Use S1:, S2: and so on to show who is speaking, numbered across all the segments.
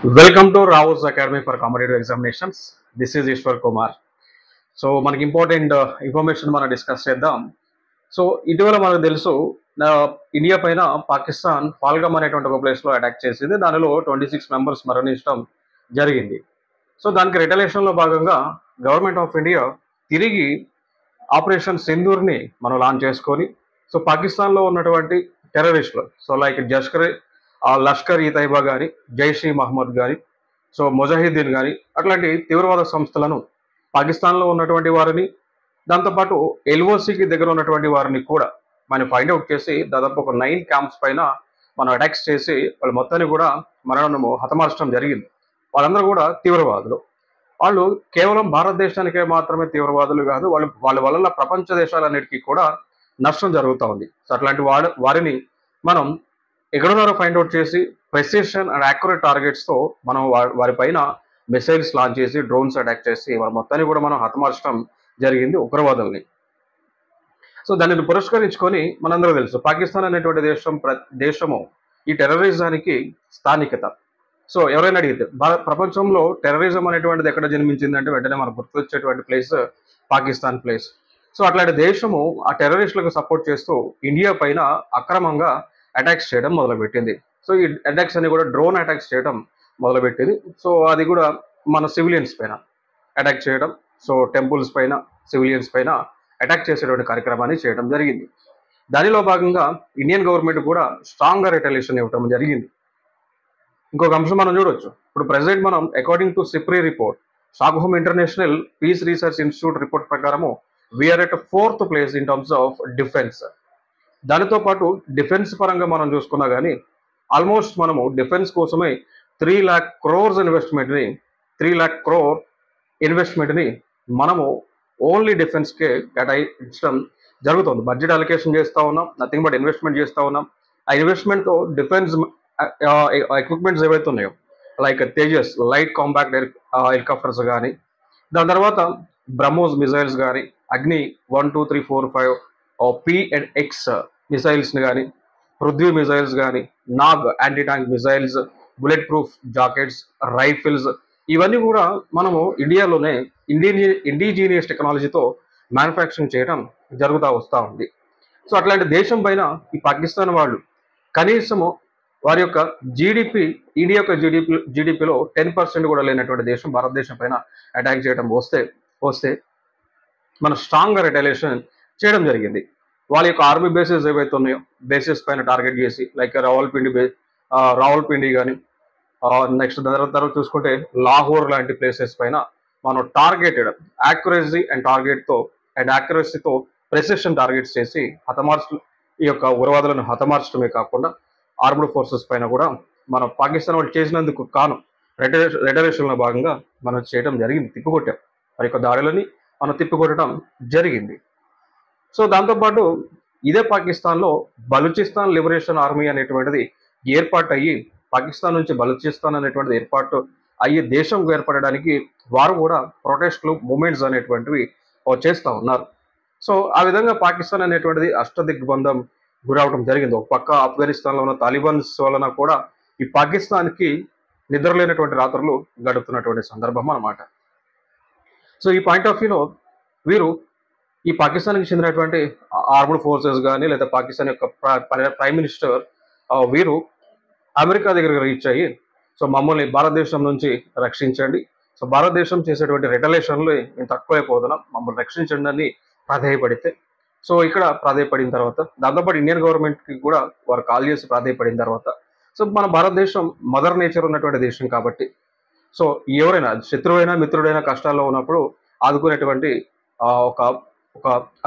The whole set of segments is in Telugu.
S1: Welcome to Rao's Academy for Competitive Examinations. This is Ishwar Kumar. So మనకి ఇంపార్టెంట్ ఇన్ఫర్మేషన్ మనం డిస్కస్ చేద్దాం. సో ఇటీవల మనకు తెలుసు ఇండియా పైన పాకిస్తాన్ పాల్గమ్ అనేటువంటి ఒక ప్లేస్లో అటాక్ చేసింది. దానిలో 26 మెంబర్స్ మరణించడం జరిగింది. సో దానికి రిటలేషన్లో భాగంగా గవర్నమెంట్ ఆఫ్ ఇండియా తిరిగి ఆపరేషన్ సింధూర్ని మనం లాంచ్ చేసుకొని సో పాకిస్తాన్లో ఉన్నటువంటి టెర్రరిస్టులు సో లైక్ లష్కర్ ఈ తైబా కానీ జైష్ ఈ మహమ్మద్ కానీ సో ముజాహిద్దీన్ కానీ అట్లాంటి తీవ్రవాద సంస్థలను పాకిస్తాన్లో ఉన్నటువంటి వారిని దాంతోపాటు ఎల్ఓసికి దగ్గర ఉన్నటువంటి వారిని కూడా మనం ఫైండ్ అవుట్ చేసి దాదాపు ఒక 9 క్యాంప్స్ పైన మనం అటాక్స్ చేసి వాళ్ళ మొత్తాన్ని కూడా మనము హతమార్చడం జరిగింది. వాళ్ళందరూ కూడా తీవ్రవాదులు. వాళ్ళు కేవలం భారతదేశానికే మాత్రమే తీవ్రవాదులు కాదు, వాళ్ళ వల్ల ప్రపంచ దేశాలన్నిటికీ కూడా నష్టం జరుగుతూ ఉంది. సో అట్లాంటి వారిని మనం ఎక్కడున్నారో ఫైండ్ అవుట్ చేసి ప్రెసిషన్ అండ్ యాక్యురేట్ టార్గెట్స్తో మనం వారిపైన మిసైల్స్ లాంచ్ చేసి డ్రోన్స్ అటాక్ చేసి వాళ్ళ మొత్తాన్ని కూడా మనం హతమార్చడం జరిగింది ఉగ్రవాదుల్ని. సో దానిని పురస్కరించుకొని మనందరూ తెలుసు పాకిస్తాన్ అనేటువంటి దేశము ఈ టెర్రరిజానికి స్థానికత. సో ఎవరైనా అడిగితే ప్రపంచంలో టెర్రరిజం అనేటువంటిది ఎక్కడ జన్మించిందంటే వెంటనే మనకు గుర్తొచ్చేటువంటి ప్లేస్ పాకిస్తాన్ ప్లేస్. సో అట్లాంటి దేశము ఆ టెర్రరిస్టులకు సపోర్ట్ చేస్తూ ఇండియా పైన అక్రమంగా అటాక్స్ చేయడం మొదలుపెట్టింది. సో ఈ అటాక్స్ అన్ని కూడా డ్రోన్ అటాక్స్ చేయడం మొదలుపెట్టింది. సో అది కూడా మన సివిలియన్స్ పైన అటాక్ చేయడం, సో టెంపుల్స్ పైన సివిలియన్స్ పైన అటాక్ చేసేటువంటి కార్యక్రమాన్ని చేయడం జరిగింది. దానిలో భాగంగా ఇండియన్ గవర్నమెంట్ కూడా స్ట్రాంగ్గా రిటలియేషన్ ఇవ్వడం జరిగింది. ఇంకొక అంశం మనం చూడొచ్చు. ఇప్పుడు ప్రెసెంట్ మనం according to SIPRI report, Stockholm International Peace Research Institute report ప్రకారము we are 4th place in terms of defence. దానితో పాటు డిఫెన్స్ పరంగా మనం చూసుకున్నా కానీ ఆల్మోస్ట్ మనము డిఫెన్స్ కోసమే 3 lakh crores ఇన్వెస్ట్మెంట్ని మనము ఓన్లీ డిఫెన్స్కే కేటాయించడం జరుగుతుంది. బడ్జెట్ అలొకేషన్ చేస్తూ ఉన్నాం, నథింగ్ బట్ ఇన్వెస్ట్మెంట్ చేస్తూ ఉన్నాం. ఆ ఇన్వెస్ట్మెంట్తో డిఫెన్స్ ఎక్విప్మెంట్స్ ఏవైతే ఉన్నాయో like Tejas light compact helicopters కానీ, దాని తర్వాత బ్రహ్మోస్ మిజైల్స్ కానీ, అగ్ని 1, 2, 3, 4, 5 P&X మిసైల్స్ని కానీ, పృథ్వీ మిజైల్స్ కానీ, Nag anti tank missiles, bullet proof jackets, rifles ఇవన్నీ కూడా మనము ఇండియాలోనే ఇండిజీనియస్ టెక్నాలజీతో మ్యానుఫ్యాక్చరింగ్ చేయడం జరుగుతూ వస్తూ ఉంది. సో అట్లాంటి దేశం పైన ఈ పాకిస్తాన్ వాళ్ళు కనీసము వారి యొక్క ఇండియా యొక్క జీడిపిలో 10% కూడా లేనటువంటి దేశం భారతదేశం పైన అటాక్ చేయడం వస్తే మన స్ట్రాంగ్గా రిటైలేషన్ చేయడం జరిగింది. వాళ్ళ యొక్క ఆర్మీ బేసెస్ ఏవైతే ఉన్నాయో బేసెస్ పైన టార్గెట్ చేసి లైక్ రావల్పిండి కానీ, నెక్స్ట్ తర్వాత చూసుకుంటే లాహోర్ లాంటి ప్లేసెస్ పైన మనం టార్గెటెడ్ యాక్యురసీతో ప్రెసిషన్ టార్గెట్స్ చేసి ఈ యొక్క ఉగ్రవాదులను హతమార్చడమే కాకుండా ఆర్మ్డ్ ఫోర్సెస్ పైన కూడా మనం పాకిస్తాన్ వాళ్ళు చేసినందుకు రిటరేషన్లో భాగంగా మనం చేయడం జరిగింది, తిప్పికొట్టాం. వారి యొక్క దాడులని మనం తిప్పికొట్టడం జరిగింది. సో దాంతోపాటు ఇదే పాకిస్తాన్లో బలూచిస్తాన్ లిబరేషన్ ఆర్మీ అనేటువంటిది ఏర్పాటు అయ్యి పాకిస్తాన్ నుంచి బలూచిస్తాన్ అనేటువంటిది ఏర్పాటు అయ్యి దేశం ఏర్పడడానికి వారు కూడా ప్రొటెస్ట్లు మూమెంట్స్ అనేటువంటివి చేస్తూ ఉన్నారు. సో ఆ విధంగా పాకిస్తాన్ అనేటువంటిది అష్టదిగ్బంధం గురవడం జరిగింది. ఒక పక్క ఆఫ్ఘనిస్తాన్లో ఉన్న తాలిబాన్స్ వలన కూడా ఈ పాకిస్తాన్కి నిద్రలేనటువంటి రాత్రులు గడుపుతున్నటువంటి సందర్భం అన్నమాట. సో ఈ పాయింట్ ఆఫ్ వ్యూలో వీరు ఈ పాకిస్తాన్కి చెందినటువంటి ఆర్మ్డ్ ఫోర్సెస్ కానీ లేదా పాకిస్తాన్ యొక్క ప్రైమ్ మినిస్టర్ వీరు అమెరికా దగ్గరికి రీచ్ అయ్యి సో మమ్మల్ని భారతదేశం నుంచి రక్షించండి, సో భారతదేశం చేసేటువంటి రిటలేషన్లు మేము తక్కువైపోతున్నాం, మమ్మల్ని రక్షించండి అని ప్రాధేయపడితే, సో ఇక్కడ ప్రాధేయపడిన తర్వాత దాంతోపాటు ఇండియన్ గవర్నమెంట్కి కూడా వారు కాల్ చేసి ప్రాధేయపడిన తర్వాత సో మన భారతదేశం మదర్ నేచర్ ఉన్నటువంటి దేశం కాబట్టి సో ఎవరైనా శత్రువైనా మిత్రుడైనా కష్టాల్లో ఉన్నప్పుడు ఆదుకునేటువంటి ఒక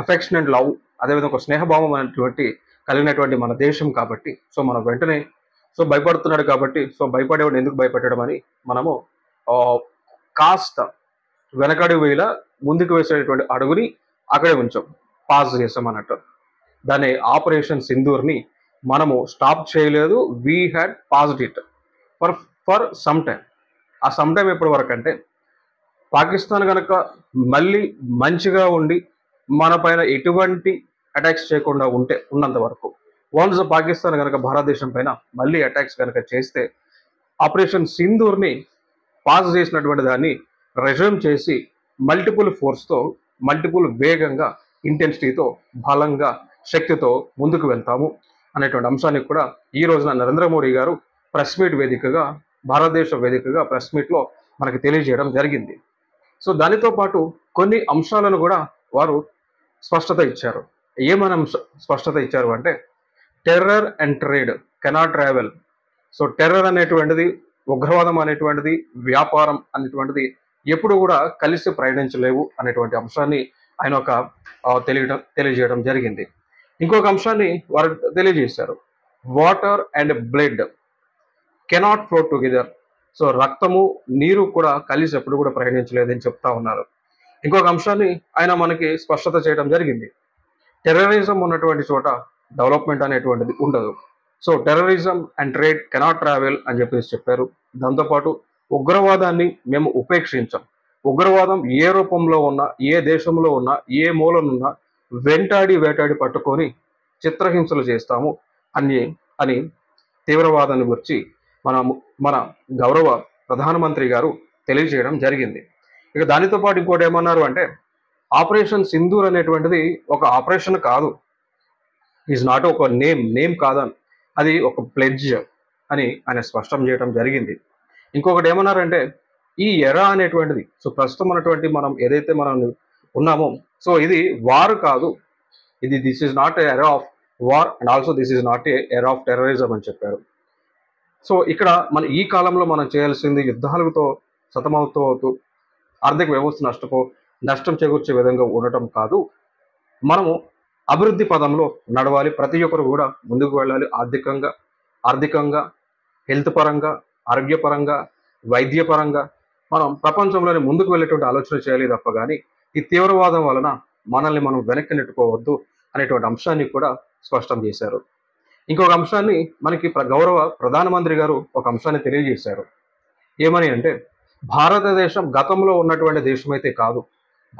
S1: అఫెక్షనెంట్ లవ్, అదేవిధంగా ఒక స్నేహభావం అనేటువంటి కలిగినటువంటి మన దేశం కాబట్టి సో మనం వెంటనే సో భయపడుతున్నాడు కాబట్టి సో భయపడేవాడు ఎందుకు భయపెట్టడం అని మనము కాస్త వెనకడి వేళ ముందుకు వేసేటువంటి అడుగుని అక్కడే ఉంచాం, పాస్ చేసాం అన్నట్టు. దాన్ని ఆపరేషన్ సింధూర్ని మనము స్టాప్ చేయలేదు, we had passed it for some time. ఆ సమ్ టైం ఎప్పటి వరకు అంటే పాకిస్తాన్ కనుక మళ్ళీ మంచిగా ఉండి మన పైన ఎటువంటి అటాక్స్ చేయకుండా ఉన్నంత వరకు, వన్స్ పాకిస్తాన్ కనుక భారతదేశం పైన మళ్ళీ అటాక్స్ కనుక చేస్తే ఆపరేషన్ సింధూర్ని పాస్ చేసినటువంటి దాన్ని రెజ్యూమ్ చేసి మల్టిపుల్ ఫోర్స్తో, మల్టిపుల్ వేగంగా, ఇంటెన్సిటీతో, బలంగా, శక్తితో ముందుకు వెళ్తాము అనేటువంటి అంశాన్ని కూడా ఈ రోజున నరేంద్ర మోడీ గారు ప్రెస్ మీట్ వేదికగా, భారతదేశ వేదికగా ప్రెస్ మీట్లో మనకి తెలియజేయడం జరిగింది. సో దానితో పాటు కొన్ని అంశాలను కూడా వారు స్పష్టత ఇచ్చారు. ఏమని స్పష్టత ఇచ్చారు అంటే, terror and trade cannot travel. So terror అనేటువంటిది, ఉగ్రవాదం అనేటువంటిది, వ్యాపారం అనేటువంటిది ఎప్పుడు కూడా కలిసి ప్రయాణించలేవు అనేటువంటి అంశాన్ని ఆయన ఒక తెలియజేయడం జరిగింది. ఇంకొక అంశాన్ని వారు తెలియజేశారు, water and blood cannot flow together. So రక్తము నీరు కూడా కలిసి ఎప్పుడు కూడా ప్రయాణించలేదని చెప్తా ఉన్నారు. ఇంకొక అంశాన్ని ఆయన మనకి స్పష్టత చేయడం జరిగింది, టెర్రరిజం ఉన్నటువంటి చోట డెవలప్మెంట్ అనేటువంటిది ఉండదు. So terrorism and trade cannot travel అని చెప్పేసి చెప్పారు. దాంతోపాటు ఉగ్రవాదాన్ని మేము ఉపేక్షించాం. ఉగ్రవాదం ఏ రూపంలో ఉన్నా, ఏ దేశంలో ఉన్నా, ఏ మూలనున్నా వేటాడి పట్టుకొని చిత్రహింసలు చేస్తాము అని తీవ్రవాదాన్ని గురించి మన గౌరవ ప్రధానమంత్రి గారు తెలియజేయడం జరిగింది. ఇక దానితో పాటు ఇంకోటి ఏమన్నారు అంటే, ఆపరేషన్ సింధూర్ అనేటువంటిది ఒక ఆపరేషన్ కాదు, ఈజ్ నాట్ ఒక నేమ్ కాదని, అది ఒక ప్లెడ్జ్ అని ఆయన స్పష్టం చేయడం జరిగింది. ఇంకొకటి ఏమన్నారంటే, ఈ ఎరా అనేటువంటిది, సో ప్రస్తుతం ఉన్నటువంటి మనం ఏదైతే మనం ఉన్నామో, సో ఇది వార్ కాదు, this is not a era of war and also this is not a era of terrorism అని చెప్పారు. సో ఇక్కడ ఈ కాలంలో మనం చేయాల్సింది యుద్ధాలతో సతమవుతూ ఆర్థిక వ్యవస్థ నష్టం చేకూర్చే విధంగా ఉండటం కాదు, మనము అభివృద్ధి పదంలో నడవాలి. ప్రతి ఒక్కరు కూడా ముందుకు వెళ్ళాలి. ఆర్థికంగా, హెల్త్ పరంగా, ఆరోగ్యపరంగా, వైద్యపరంగా మనం ప్రపంచంలోనే ముందుకు వెళ్ళేటువంటి ఆలోచన చేయాలి తప్ప కానీ ఈ తీవ్రవాదం వలన మనల్ని మనం వెనక్కి నెట్టుకోవద్దు అనేటువంటి అంశాన్ని కూడా స్పష్టం చేశారు. ఇంకొక అంశాన్ని మనకి గౌరవ ప్రధానమంత్రి గారు ఒక అంశాన్ని తెలియజేశారు. ఏమని అంటే, భారతదేశం గతంలో ఉన్నటువంటి దేశం అయితే కాదు,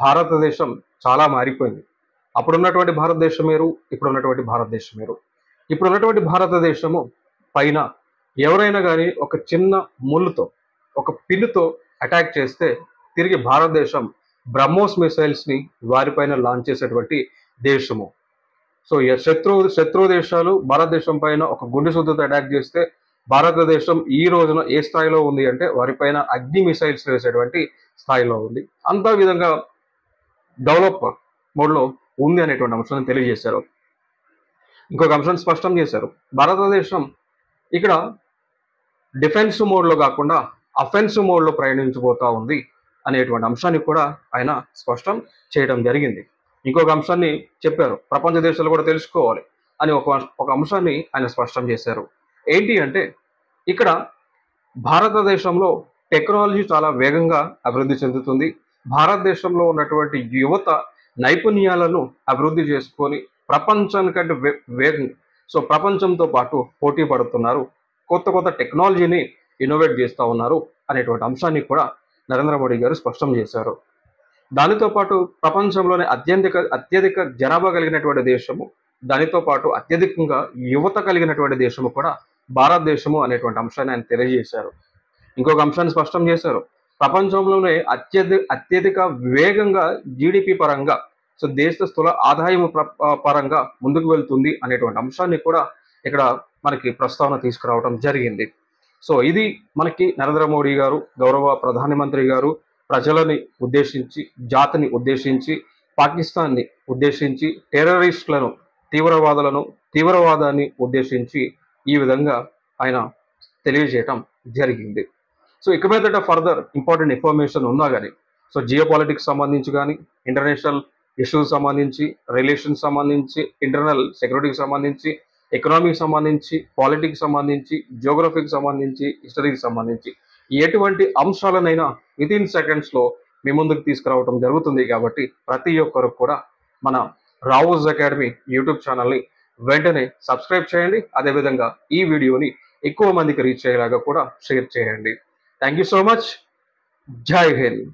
S1: భారతదేశం చాలా మారిపోయింది. అప్పుడున్నటువంటి భారతదేశం వేరు, ఇప్పుడున్నటువంటి భారతదేశం వేరు. ఇప్పుడున్నటువంటి భారతదేశము పైన ఎవరైనా కానీ ఒక చిన్న ముళ్ళుతో, ఒక పిన్నుతో అటాక్ చేస్తే తిరిగి భారతదేశం బ్రహ్మోస్ మిసైల్స్ని వారిపైన లాంచ్ చేసేటువంటి దేశము. సో శత్రు దేశాలు భారతదేశం పైన ఒక గుండె సుద్దుతో అటాక్ చేస్తే భారతదేశం ఈ రోజున ఏ స్థాయిలో ఉంది అంటే వారిపైన అగ్ని మిసైల్స్ వేసేటువంటి స్థాయిలో ఉంది. అంత విధంగా డెవలప్ మోడ్లో ఉంది అనేటువంటి అంశాన్ని తెలియజేశారు. ఇంకొక అంశాన్ని స్పష్టం చేశారు, భారతదేశం ఇక్కడ డిఫెన్స్ మోడ్లో కాకుండా అఫెన్స్ మోడ్లో ప్రయాణించబోతా ఉంది అనేటువంటి అంశాన్ని కూడా ఆయన స్పష్టం చేయడం జరిగింది. ఇంకొక అంశాన్ని చెప్పారు, ప్రపంచ దేశాలు కూడా తెలుసుకోవాలి అని ఒక అంశాన్ని ఆయన స్పష్టం చేశారు. ఏంటి అంటే, ఇక్కడ భారతదేశంలో టెక్నాలజీ చాలా వేగంగా అభివృద్ధి చెందుతుంది. భారతదేశంలో ఉన్నటువంటి యువత నైపుణ్యాలను అభివృద్ధి చేసుకొని ప్రపంచానికంటే వేగంగా, సో ప్రపంచంతో పాటు పోటీ పడుతున్నారు, కొత్త టెక్నాలజీని ఇన్నోవేట్ చేస్తూ ఉన్నారు అనేటువంటి అంశాన్ని కూడా నరేంద్ర మోడీ గారు స్పష్టం చేశారు. దానితో పాటు ప్రపంచంలోనే అత్యధిక జనాభా కలిగినటువంటి దేశము, దానితో పాటు అత్యధికంగా యువత కలిగినటువంటి దేశము కూడా భారతదేశము అనేటువంటి అంశాన్ని ఆయన తెలియజేశారు. ఇంకొక అంశాన్ని స్పష్టం చేశారు, ప్రపంచంలోనే అత్యధిక వేగంగా జీడిపి పరంగా, సో దేశ స్థూల ఆదాయం పరంగా ముందుకు వెళ్తుంది అనేటువంటి అంశాన్ని కూడా ఇక్కడ మనకి ప్రస్తావన తీసుకురావడం జరిగింది. సో ఇది మనకి నరేంద్ర మోడీ గారు, గౌరవ ప్రధానమంత్రి గారు ప్రజలని ఉద్దేశించి, జాతిని ఉద్దేశించి, పాకిస్తాన్ని ఉద్దేశించి, టెర్రరిస్టులను, తీవ్రవాదాన్ని ఉద్దేశించి ఈ విధంగా ఆయన తెలియజేయటం జరిగింది. సో ఇక మీదట ఫర్దర్ ఇంపార్టెంట్ ఇన్ఫర్మేషన్ ఉన్నా కానీ, సో జియో పాలిటిక్స్ సంబంధించి కానీ, ఇంటర్నేషనల్ ఇష్యూస్ సంబంధించి, రిలేషన్స్ సంబంధించి, ఇంటర్నల్ సెక్యూరిటీకి సంబంధించి, ఎకనామీకి సంబంధించి, పాలిటిక్స్ సంబంధించి, జియోగ్రఫీకి సంబంధించి, హిస్టరీకి సంబంధించి ఎటువంటి అంశాలనైనా వితిన్ సెకండ్స్లో మీ ముందుకు తీసుకురావడం జరుగుతుంది. కాబట్టి ప్రతి ఒక్కరు కూడా మన రావోస్ అకాడమీ యూట్యూబ్ ఛానల్ని వెంటనే సబ్స్క్రైబ్ చేయండి. అదేవిధంగా ఈ వీడియోని ఎక్కువ మందికి రీచ్ అయ్యేలాగా కూడా షేర్ చేయండి. Thank you so much. జై హింద్.